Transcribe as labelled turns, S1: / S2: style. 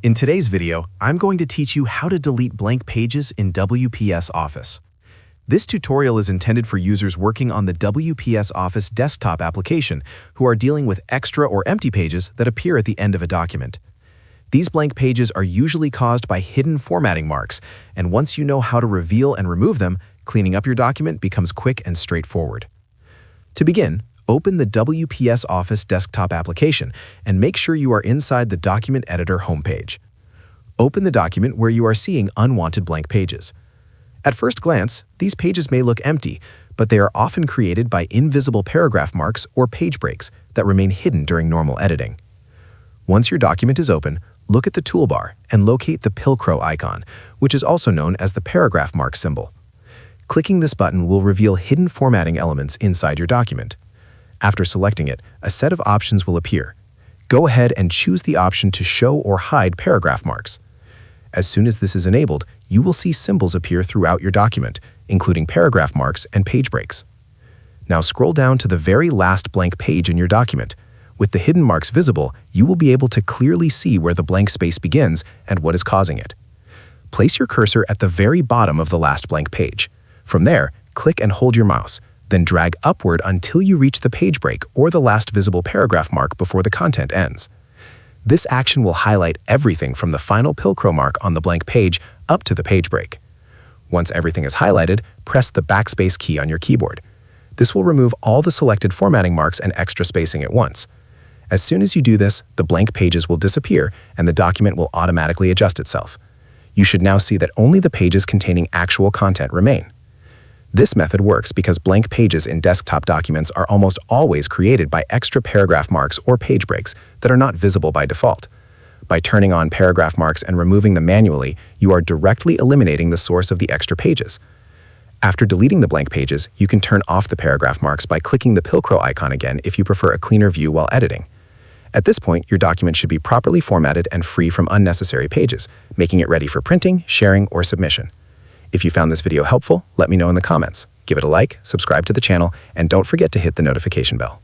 S1: In today's video, I'm going to teach you how to delete blank pages in WPS Office. This tutorial is intended for users working on the WPS Office desktop application who are dealing with extra or empty pages that appear at the end of a document. These blank pages are usually caused by hidden formatting marks, and once you know how to reveal and remove them, cleaning up your document becomes quick and straightforward. To begin, open the WPS Office desktop application and make sure you are inside the Document Editor homepage. Open the document where you are seeing unwanted blank pages. At first glance, these pages may look empty, but they are often created by invisible paragraph marks or page breaks that remain hidden during normal editing. Once your document is open, look at the toolbar and locate the Pilcrow icon, which is also known as the paragraph mark symbol. Clicking this button will reveal hidden formatting elements inside your document. After selecting it, a set of options will appear. Go ahead and choose the option to show or hide paragraph marks. As soon as this is enabled, you will see symbols appear throughout your document, including paragraph marks and page breaks. Now scroll down to the very last blank page in your document. With the hidden marks visible, you will be able to clearly see where the blank space begins and what is causing it. Place your cursor at the very bottom of the last blank page. From there, click and hold your mouse. Then drag upward until you reach the page break or the last visible paragraph mark before the content ends. This action will highlight everything from the final Pilcrow mark on the blank page up to the page break. Once everything is highlighted, press the backspace key on your keyboard. This will remove all the selected formatting marks and extra spacing at once. As soon as you do this, the blank pages will disappear and the document will automatically adjust itself. You should now see that only the pages containing actual content remain. This method works because blank pages in desktop documents are almost always created by extra paragraph marks or page breaks that are not visible by default. By turning on paragraph marks and removing them manually, you are directly eliminating the source of the extra pages. After deleting the blank pages, you can turn off the paragraph marks by clicking the Pilcrow icon again if you prefer a cleaner view while editing. At this point, your document should be properly formatted and free from unnecessary pages, making it ready for printing, sharing, or submission. If you found this video helpful, let me know in the comments. Give it a like, subscribe to the channel, and don't forget to hit the notification bell.